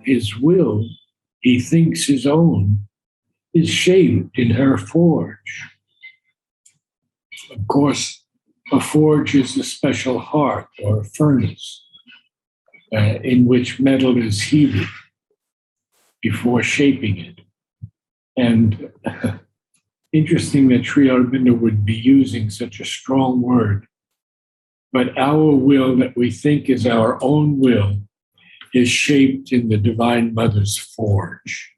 his will he thinks his own is shaped in her forge. Of course, a forge is a special hearth or a furnace in which metal is heated before shaping it. And interesting that Sri Aurobindo would be using such a strong word. But our will that we think is our own will is shaped in the Divine Mother's forge.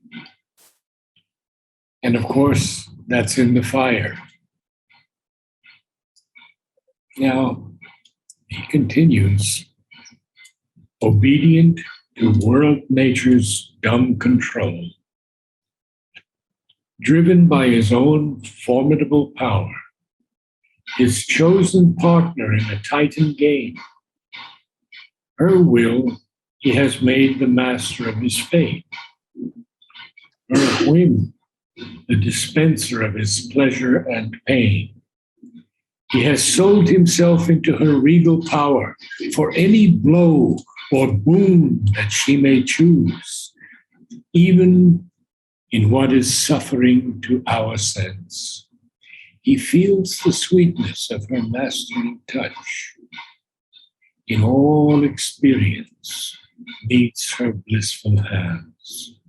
And of course, that's in the fire. Now, he continues, obedient to world nature's dumb control, driven by his own formidable power, his chosen partner in a Titan game, her will he has made the master of his fate, her whim the dispenser of his pleasure and pain. He has sold himself into her regal power for any blow or boon that she may choose, even in what is suffering to our sense. He feels the sweetness of her mastering touch. In all experience meets her blissful hands.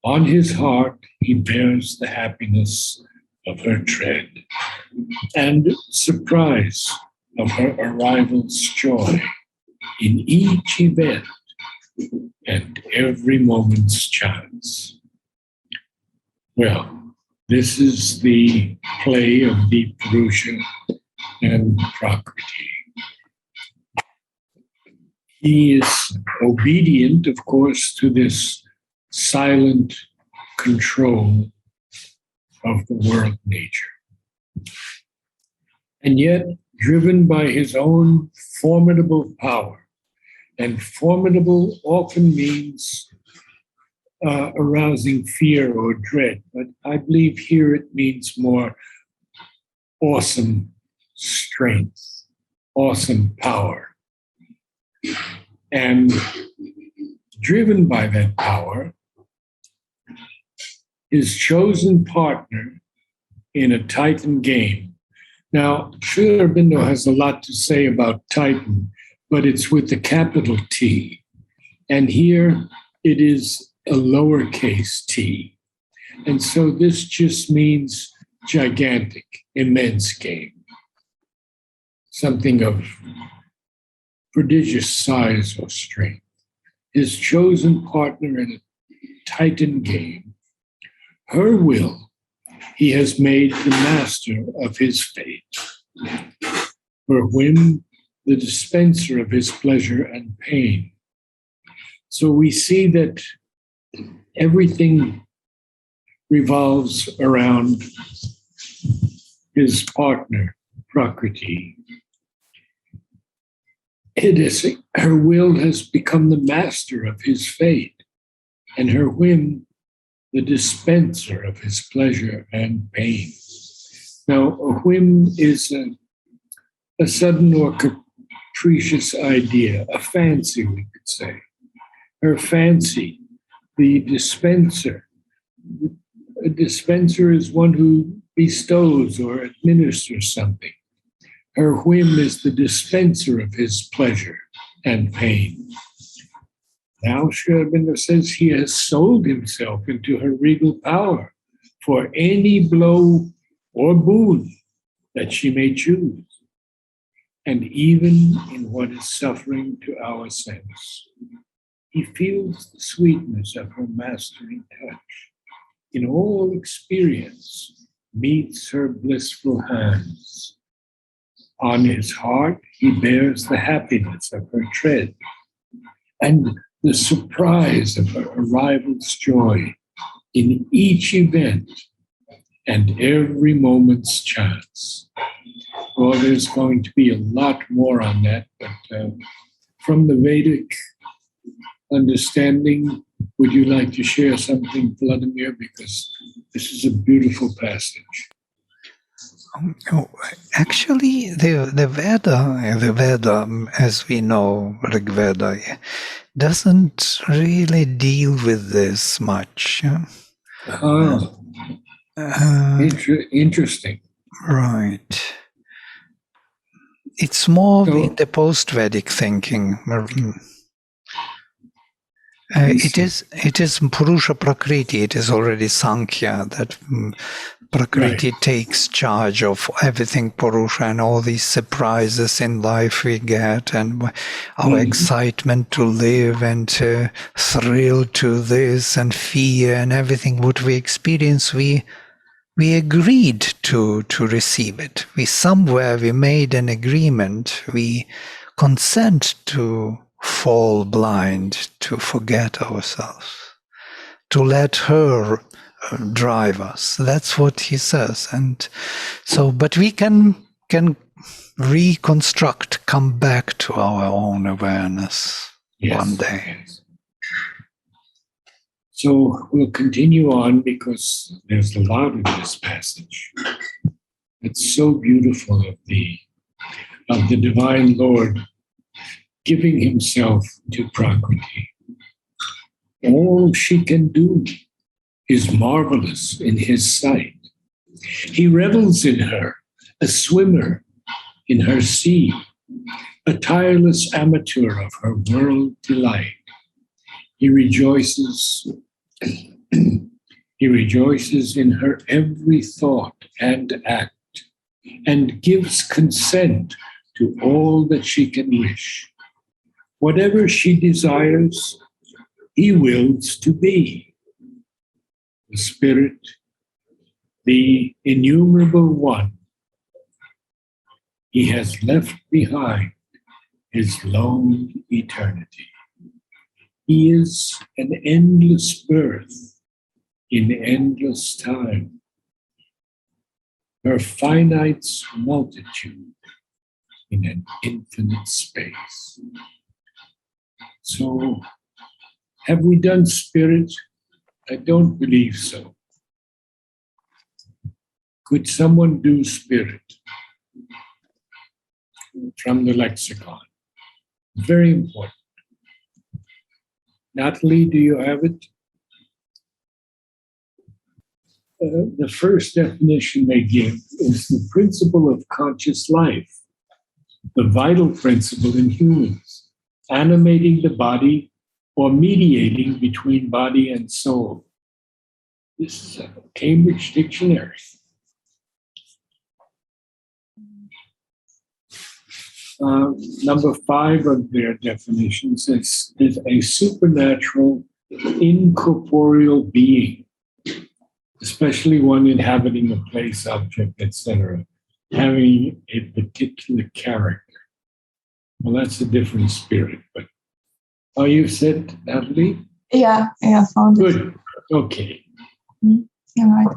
On his heart he bears the happiness of her tread, and surprise of her arrival's joy in each event and every moment's chance. Well, this is the play of Deep Purusha and Prakriti. He is obedient, of course, to this silent control of the world nature. And yet, driven by his own formidable power, and formidable often means arousing fear or dread, but I believe here it means more awesome strength, awesome power. And driven by that power, his chosen partner in a Titan game. Now, Sri Aurobindo has a lot to say about Titan, but it's with the capital T. And here it is a lowercase t. And so this just means gigantic, immense game. Something of prodigious size or strength. His chosen partner in a Titan game, her will, he has made the master of his fate. Her whim, the dispenser of his pleasure and pain. So we see that everything revolves around his partner, Prakriti. It is, her will has become the master of his fate, and her whim the dispenser of his pleasure and pain. Now, a whim is a sudden or capricious idea, a fancy, we could say. Her fancy, the dispenser. A dispenser is one who bestows or administers something. Her whim is the dispenser of his pleasure and pain. Now, Sri Aurobindo says he has sold himself into her regal power for any blow or boon that she may choose, and even in what is suffering to our sense. He feels the sweetness of her mastering touch. In all experience meets her blissful hands. On his heart he bears the happiness of her tread, and the surprise of her arrival's joy in each event and every moment's chance. Well, there's going to be a lot more on that, but from the Vedic understanding, would you like to share something, Vladimir? Because this is a beautiful passage. Actually, the Veda, as we know, Rig Veda, doesn't really deal with this much. Oh, interesting. Right. It's more So, in the post-Vedic thinking. It is Purusha Prakriti. It is already Sankhya that Prakriti takes charge of everything Purusha, and all these surprises in life we get, and our excitement to live, and thrill to this, and fear, and everything what we experience. We agreed to receive it. We made an agreement. We consent to fall blind, to forget ourselves, to let her drive us. That's what he says. And so, but we can reconstruct, come back to our own awareness one day. Yes. So we'll continue on because there's a lot in this passage. It's so beautiful of the divine Lord giving himself to Prakriti. All she can do is marvelous in his sight. He revels in her, a swimmer in her sea, a tireless amateur of her world delight. He rejoices in her every thought and act, and gives consent to all that she can wish. Whatever she desires, he wills to be. The Spirit, the innumerable one, he has left behind his lone eternity. He is an endless birth in endless time, her finite's multitude in an infinite space. So, have we done Spirit? I don't believe so. Could someone do Spirit from the lexicon? Very important. Natalie, do you have it? The first definition they give is the principle of conscious life, the vital principle in humans, animating the body or mediating between body and soul. This is a Cambridge Dictionary. Number 5 of their definitions is a supernatural, incorporeal being, especially one inhabiting a place, object, etc., having a particular character. Well, that's a different spirit, but you said, Natalie? Yeah, found it. Good. Okay. You're right.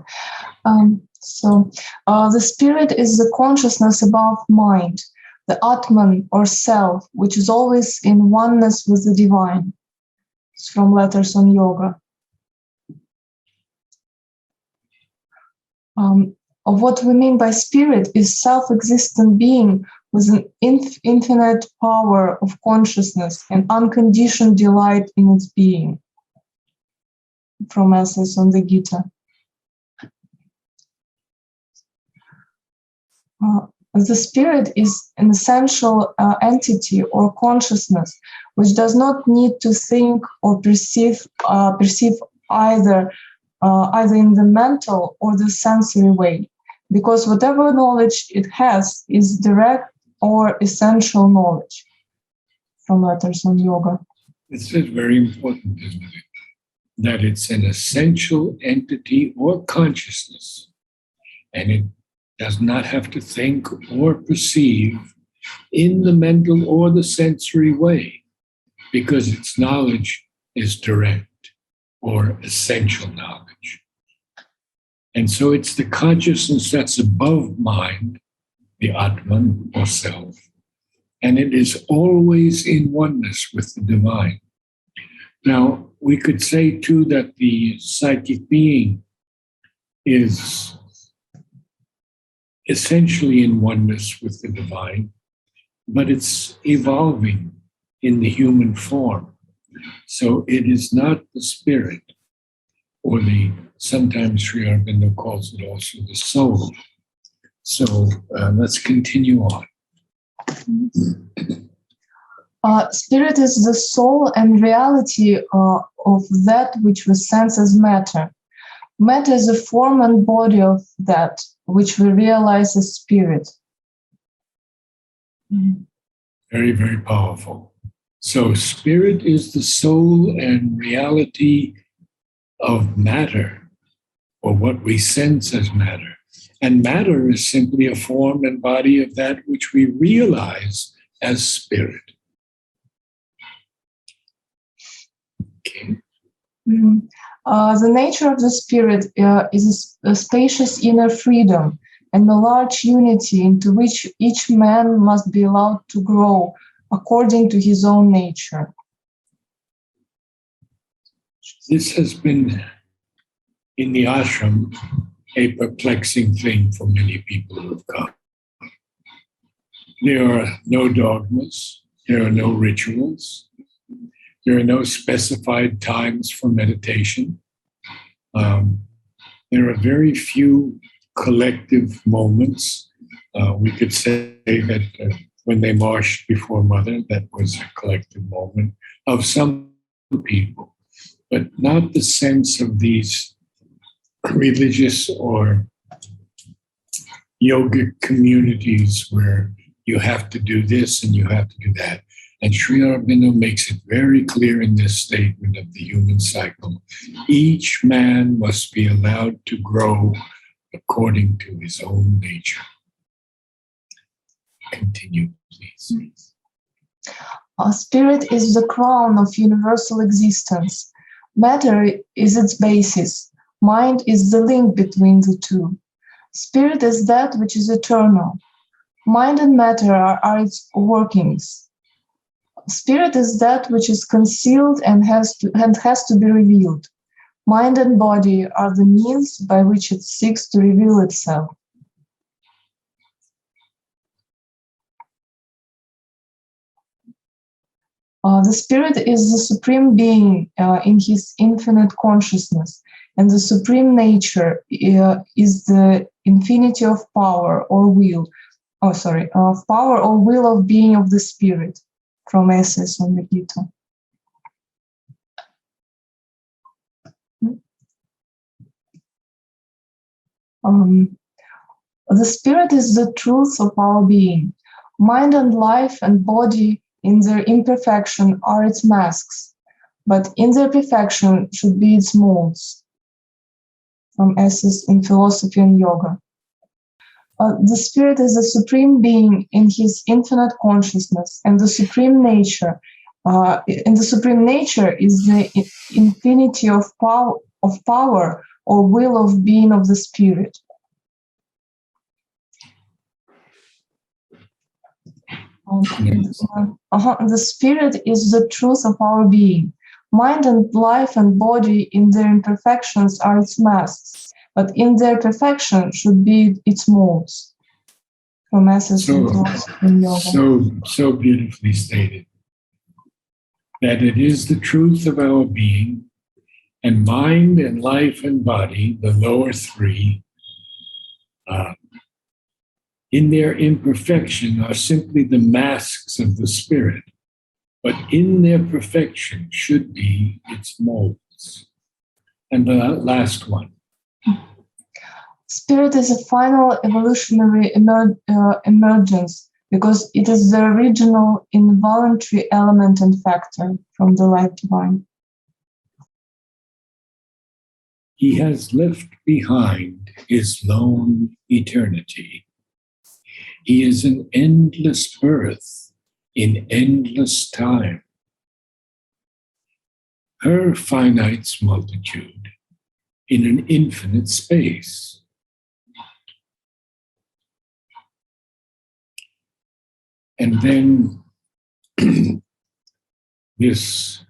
So the spirit is the consciousness above mind, the Atman or self, which is always in oneness with the divine. It's from Letters on Yoga. What we mean by spirit is self-existent being with an infinite power of consciousness and unconditioned delight in its being. From Essays on the Gita. The spirit is an essential entity or consciousness which does not need to think or perceive either in the mental or the sensory way, because whatever knowledge it has is direct or essential knowledge. From Letters on Yoga. This is very important, isn't it? That it's an essential entity or consciousness, and it does not have to think or perceive in the mental or the sensory way, because its knowledge is direct or essential knowledge. And so it's the consciousness that's above mind, the Atman or self, and it is always in oneness with the divine. Now, we could say too that the psychic being is essentially in oneness with the divine, but it's evolving in the human form. So it is not the spirit, or sometimes Sri Aurobindo calls it also the soul. So let's continue on. Spirit is the soul and reality of that which we sense as matter. Matter is the form and body of that which we realize as spirit. Very, very powerful. So spirit is the soul and reality of matter, or what we sense as matter. And matter is simply a form and body of that which we realize as spirit. Okay. The nature of the spirit is a spacious inner freedom and a large unity into which each man must be allowed to grow according to his own nature. This has been, in the ashram, a perplexing thing for many people who have come. There are no dogmas, there are no rituals, there are no specified times for meditation. There are very few collective moments. We could say that when they marched before Mother, that was a collective moment of some people, but not the sense of these religious or yogic communities where you have to do this and you have to do that. And Sri Aurobindo makes it very clear in this statement of the human cycle. Each man must be allowed to grow according to his own nature. Continue, please. Spirit is the crown of universal existence. Matter is its basis. Mind is the link between the two. Spirit is that which is eternal. Mind and matter are its workings. Spirit is that which is concealed and has to be revealed. Mind and body are the means by which it seeks to reveal itself. The spirit is the supreme being in his infinite consciousness, and the supreme nature is the infinity of power or will. Of power or will of being of the spirit. From Essays on the Gita. The spirit is the truth of our being. Mind and life and body in their imperfection are its masks, but in their perfection should be its molds. From Essays in Philosophy and Yoga. The spirit is the supreme being in his infinite consciousness, and the supreme nature. And the supreme nature is the infinity of power or will of being of the spirit. The spirit is the truth of our being. Mind and life and body in their imperfections are its masks, but in their perfection should be its molds. From Essays in Yoga. So beautifully stated. That it is the truth of our being, and mind and life and body, the lower three, in their imperfection are simply the masks of the spirit, but in their perfection should be its molds. And the last one. Spirit is a final evolutionary emergence because it is the original involuntary element and factor from the light divine. He has left behind his lone eternity. He is an endless birth in endless time. Her finite's multitude in an infinite space. And then these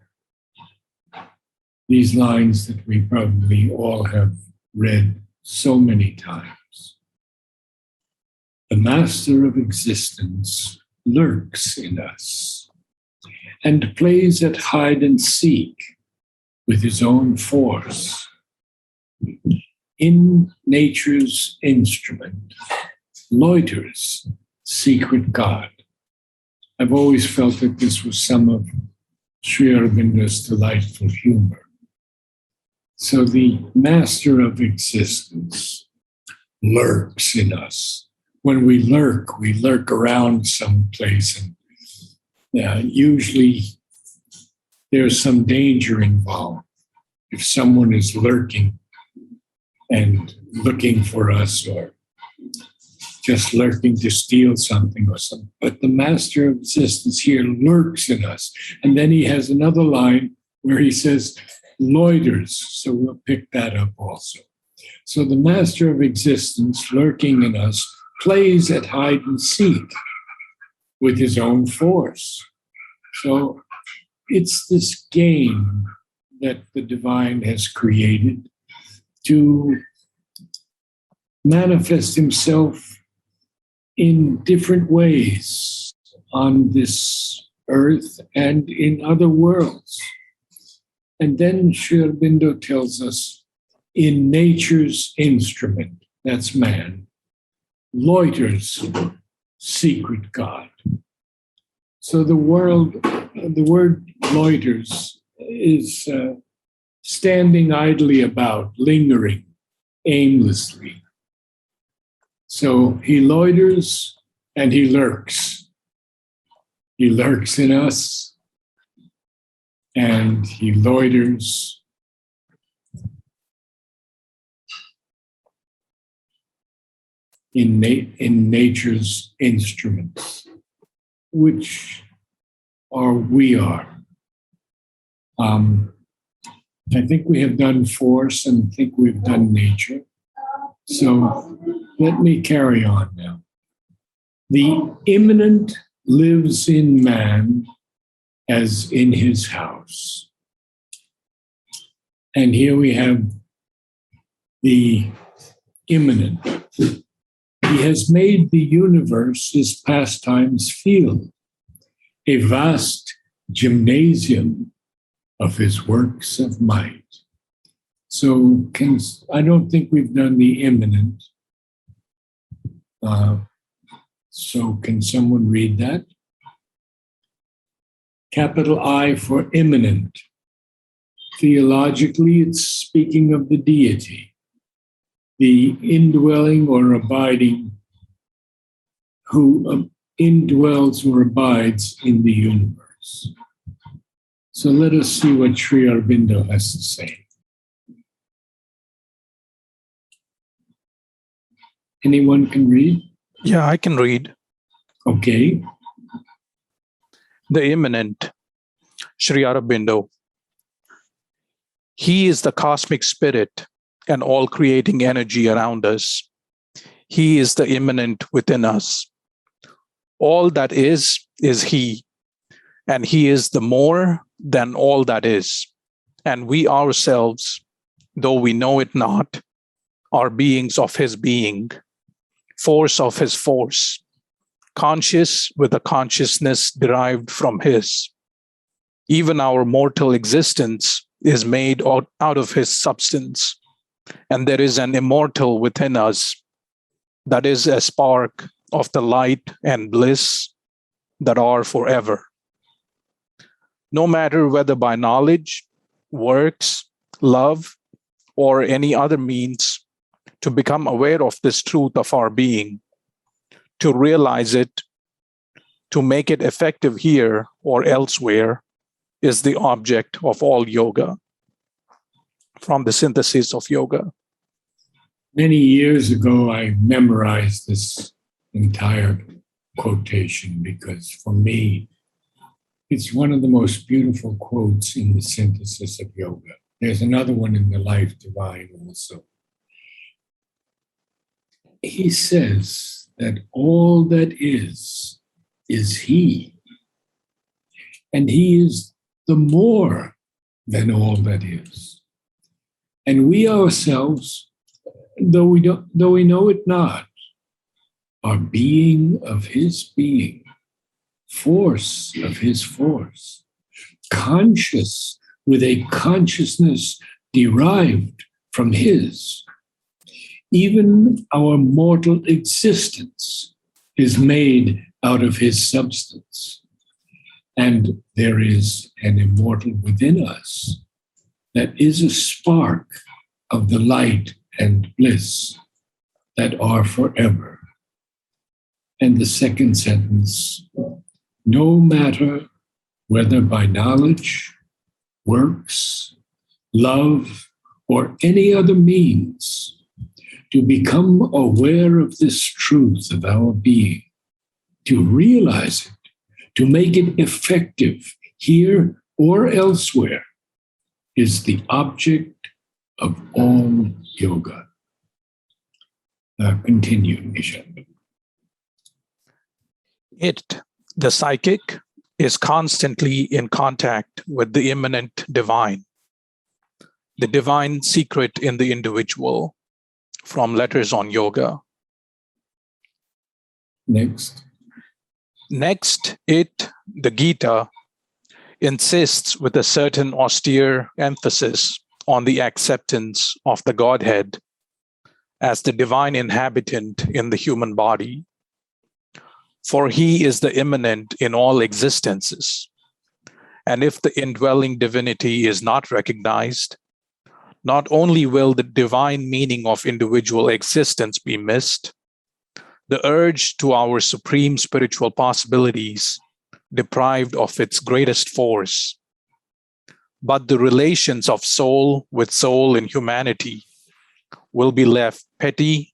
lines that we probably all have read so many times. The master of existence lurks in us and plays at hide and seek with his own force. In nature's instrument loiters secret God. I've always felt that this was some of Sri Aurobindo's delightful humor. So the master of existence lurks in us. When we lurk around someplace, and usually there's some danger involved. If someone is lurking and looking for us, or just lurking to steal something or something. But the master of existence here lurks in us. And then he has another line where he says, loiters. So we'll pick that up also. So the master of existence lurking in us plays at hide and seek with his own force. So it's this game that the divine has created to manifest himself in different ways on this earth and in other worlds. And then Sri Aurobindo tells us, in nature's instrument, that's man, loiters secret God. So the word loiters is standing idly about, lingering aimlessly. So he loiters and he lurks. He lurks in us and he loiters in nature's instruments, which are we are. I think we have done force and I think we've done nature. So let me carry on now. The immanent lives in man as in his house. And here we have the immanent. He has made the universe his pastimes field, a vast gymnasium of his works of might. So I don't think we've done the immanent. So can someone read that? Capital I for immanent. Theologically, it's speaking of the deity, the indwelling or abiding, who indwells or abides in the universe. So let us see what Sri Aurobindo has to say. Anyone can read? Yeah, I can read. Okay. The immanent, Sri Aurobindo. He is the cosmic spirit and all creating energy around us. He is the immanent within us. All that is he, and he is the more than all that is. And we ourselves, though we know it not, are beings of his being, force of his force, conscious with a consciousness derived from his. Even our mortal existence is made out of his substance, and there is an immortal within us that is a spark of the light and bliss that are forever. No matter whether by knowledge, works, love, or any other means, to become aware of this truth of our being, to realize it, to make it effective here or elsewhere, is the object of all yoga. From the Synthesis of Yoga. Many years ago, I memorized this entire quotation because for me, it's one of the most beautiful quotes in the Synthesis of Yoga. There's another one in the Life Divine also. He says that all that is he. And he is the more than all that is. And we ourselves, though we know it not, are being of his being, force of his force. conscious with a consciousness derived from his. Even our mortal existence is made out of his substance. And there is an immortal within us that is a spark of the light and bliss that are forever. And the second sentence, no matter whether by knowledge, works, love, or any other means, to become aware of this truth of our being, to realize it, to make it effective here or elsewhere, is the object of all yoga. Continue, Nishan. It, the psychic, is constantly in contact with the immanent divine, the divine secret in the individual, from Letters on Yoga. Next. Next, it, the Gita, insists with a certain austere emphasis on the acceptance of the Godhead as the divine inhabitant in the human body. For he is the immanent in all existences. And if the indwelling divinity is not recognized, not only will the divine meaning of individual existence be missed, the urge to our supreme spiritual possibilities deprived of its greatest force, but the relations of soul with soul in humanity will be left petty,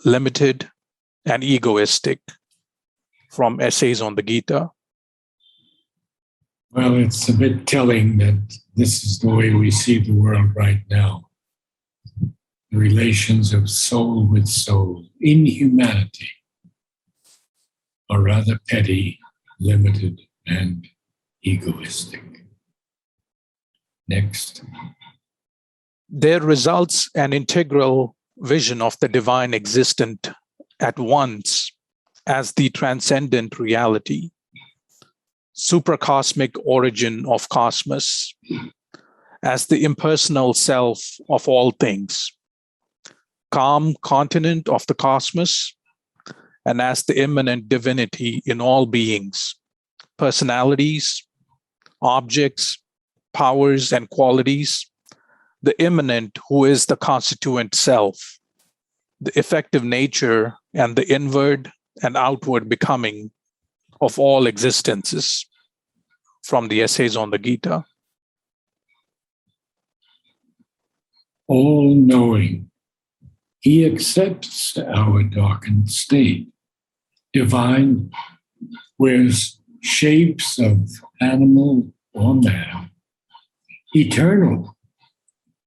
limited, and egoistic. From Essays on the Gita. Well, it's a bit telling that this is the way we see the world right now. The relations of soul with soul in humanity are rather petty, limited, and egoistic. Next. There results an integral vision of the divine existent at once as the transcendent reality, supracosmic origin of cosmos, as the impersonal self of all things, calm continent of the cosmos, and as the immanent divinity in all beings, personalities, objects, powers, and qualities, the immanent who is the constituent self, the effective nature and the inward and outward becoming of all existences. From the Essays on the Gita. All-knowing, he accepts our darkened state. Divine wears shapes of animal or man. Eternal,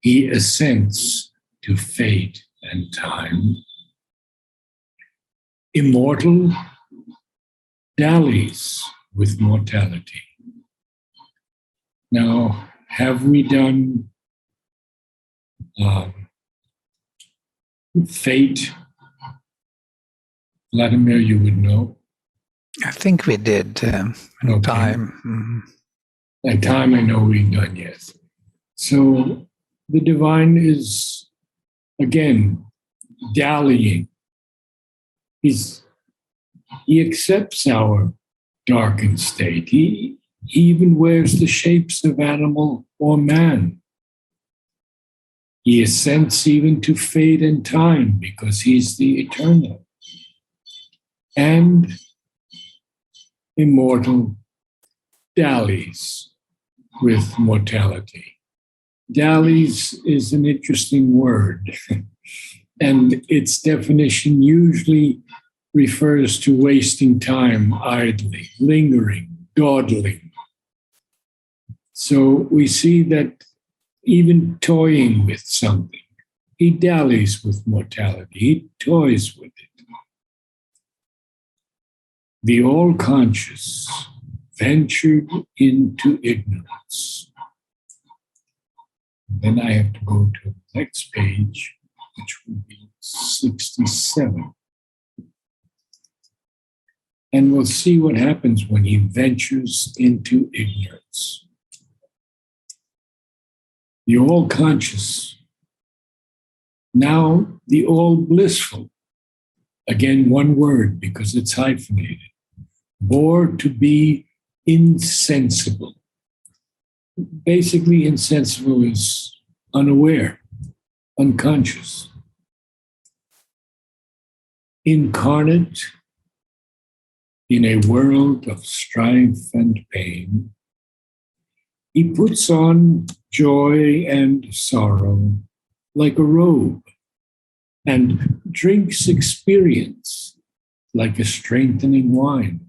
he assents to fate and time. Immortal, dallies with mortality. Now, have we done fate? Vladimir, you would know. I think we did in Okay. time. Mm-hmm. At time, I know we've done, yes. So the divine is, again, dallying. He accepts our darkened state. He even wears the shapes of animal or man. He assents even to fate and time because he's the eternal. And immortal dallies with mortality. Dallies is an interesting word, and its definition usually refers to wasting time idly, lingering, dawdling. So we see that even toying with something, he dallies with mortality, he toys with it. The all-conscious ventured into ignorance. Then I have to go to the next page, which will be 67. And we'll see what happens when he ventures into ignorance. the all conscious, now the all blissful. Again, one word because it's hyphenated. Bore to be insensible. Basically, insensible is unaware, unconscious. Incarnate in a world of strife and pain, he puts on joy and sorrow like a robe and drinks experience like a strengthening wine.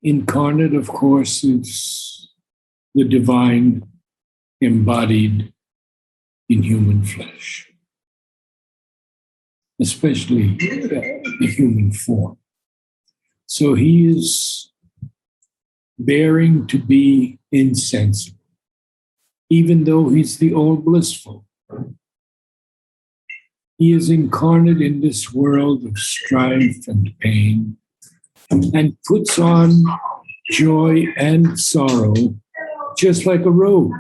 Incarnate, of course, is the divine embodied in human flesh, especially the human form. So he is bearing to be insensible, even though he's the all blissful. He is incarnate in this world of strife and pain and puts on joy and sorrow just like a robe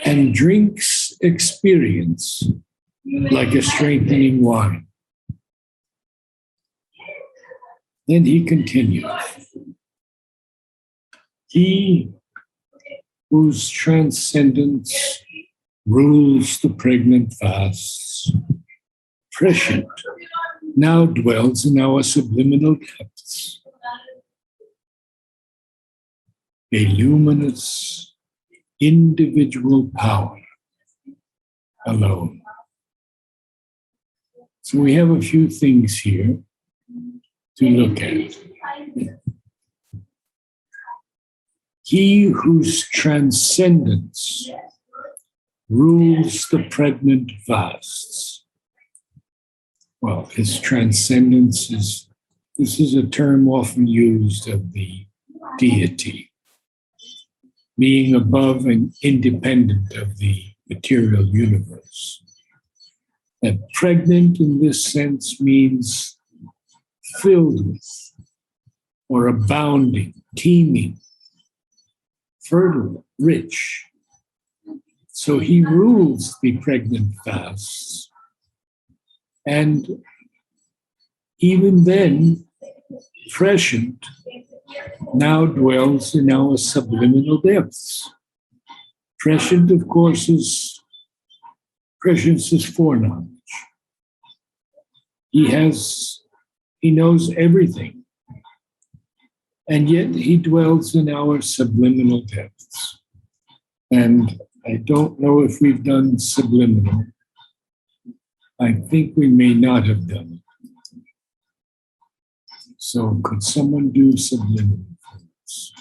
and drinks experience like a strengthening wine. Then he continues. He whose transcendence rules the pregnant vasts, prescient, now dwells in our subliminal depths. A luminous, individual power alone. So we have a few things here to look at. He whose transcendence rules the pregnant vasts. Well, his transcendence this is a term often used of the deity, being above and independent of the material universe. That pregnant in this sense means filled with, or abounding, teeming, fertile, rich. So he rules the pregnant vasts. And even then, prescient, now dwells in our subliminal depths. Prescient, of course, prescience is foreknowledge. He knows everything. And yet he dwells in our subliminal depths. And I don't know if we've done subliminal. I think we may not have done it. So could someone do subliminal for us?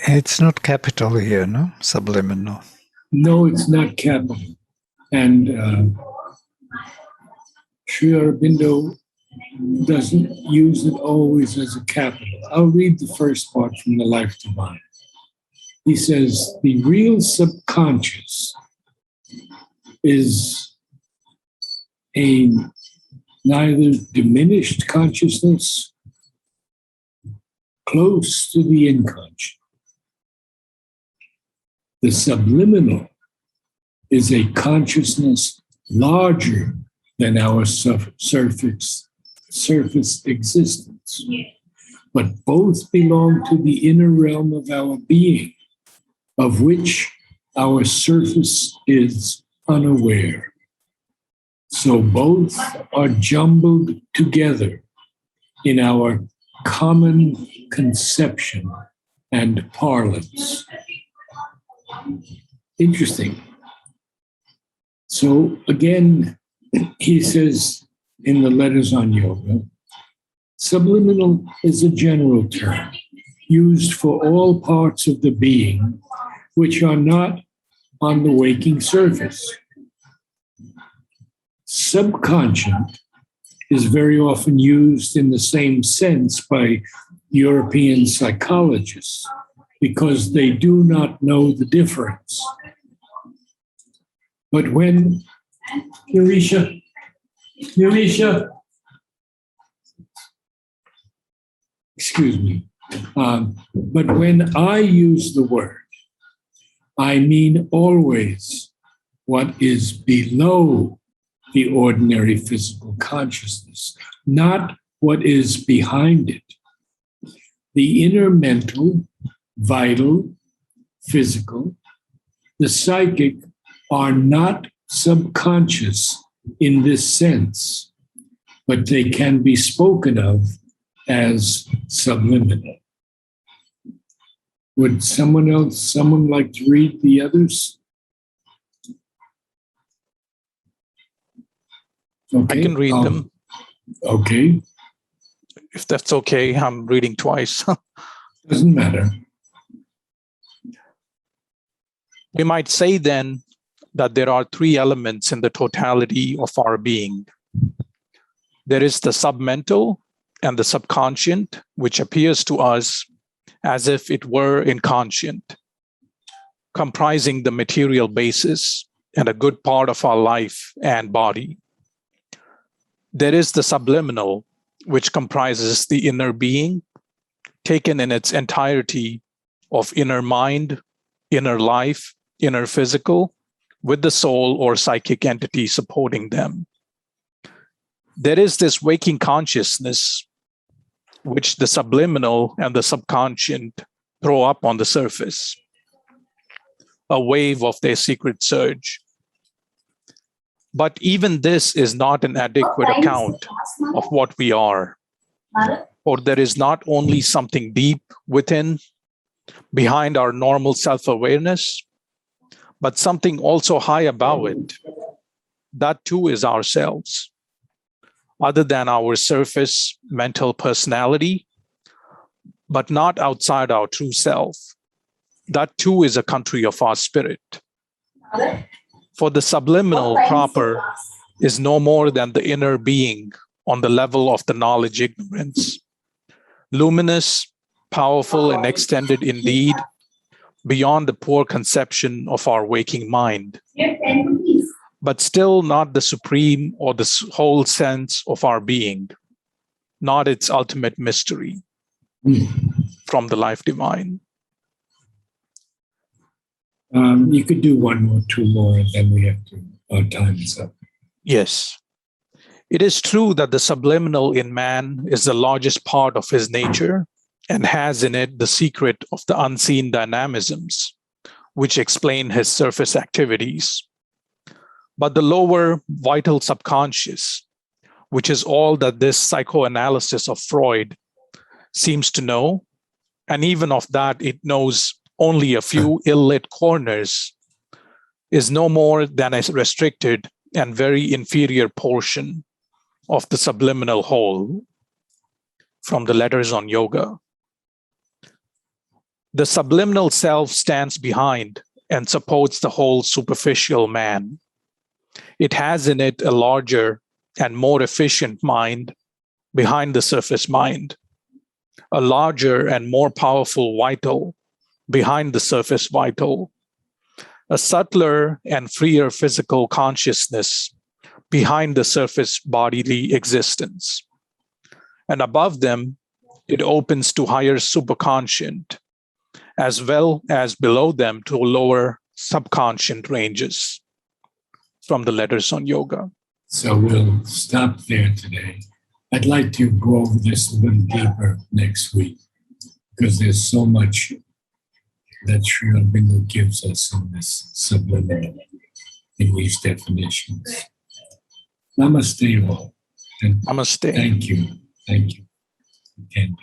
It's not capital here, no? Subliminal. No, it's not capital. And Sri Aurobindo doesn't use it always as a capital. I'll read the first part from the Life Divine. He says, the real subconscious is a neither diminished consciousness close to the inconscious. The subliminal is a consciousness larger than our surface existence. But both belong to the inner realm of our being, of which our surface is unaware. So both are jumbled together in our common conception and parlance. Interesting. So again, he says in the Letters on Yoga, subliminal is a general term used for all parts of the being which are not on the waking surface. Subconscient is very often used in the same sense by European psychologists because they do not know the difference. But when Eurisha, excuse me. But when I use the word, I mean always what is below the ordinary physical consciousness, not what is behind it. The inner mental, vital, physical, the psychic are not subconscious in this sense, but they can be spoken of as subliminal. Would someone like to read the others? Okay. I can read them. Okay. If that's okay, I'm reading twice. Doesn't matter. We might say then that there are three elements in the totality of our being. There is the submental and the subconscient, which appears to us as if it were inconscient, comprising the material basis and a good part of our life and body. There is the subliminal, which comprises the inner being, taken in its entirety of inner mind, inner life, inner physical, with the soul or psychic entity supporting them. There is this waking consciousness, which the subliminal and the subconscious throw up on the surface, a wave of their secret surge. But even this is not an adequate account of what we are. For there is not only something deep within, behind our normal self-awareness, but something also high above it. That too is ourselves. Other than our surface mental personality, but not outside our true self. That too is a country of our spirit. For the subliminal proper is no more than the inner being on the level of the knowledge ignorance, luminous, powerful, and extended indeed, beyond the poor conception of our waking mind, but still not the supreme or the whole sense of our being, not its ultimate mystery from the life divine. You could do one more, two more, and then we have to, our time is up. Yes. It is true that the subliminal in man is the largest part of his nature and has in it the secret of the unseen dynamisms, which explain his surface activities. But the lower vital subconscious, which is all that this psychoanalysis of Freud seems to know, and even of that it knows only a few ill-lit corners, is no more than a restricted and very inferior portion of the subliminal whole. From the Letters on Yoga. The subliminal self stands behind and supports the whole superficial man. It has in it a larger and more efficient mind behind the surface mind, a larger and more powerful vital behind the surface vital, a subtler and freer physical consciousness behind the surface bodily existence. And above them, it opens to higher superconscient, as well as below them to lower subconscient ranges. From the Letters on Yoga. So we'll stop there today. I'd like to go over this a little deeper next week, because there's so much that Sri Aurobindo gives us in this subliminal, in these definitions. Namaste all. And Namaste. Thank you. Thank you for attending.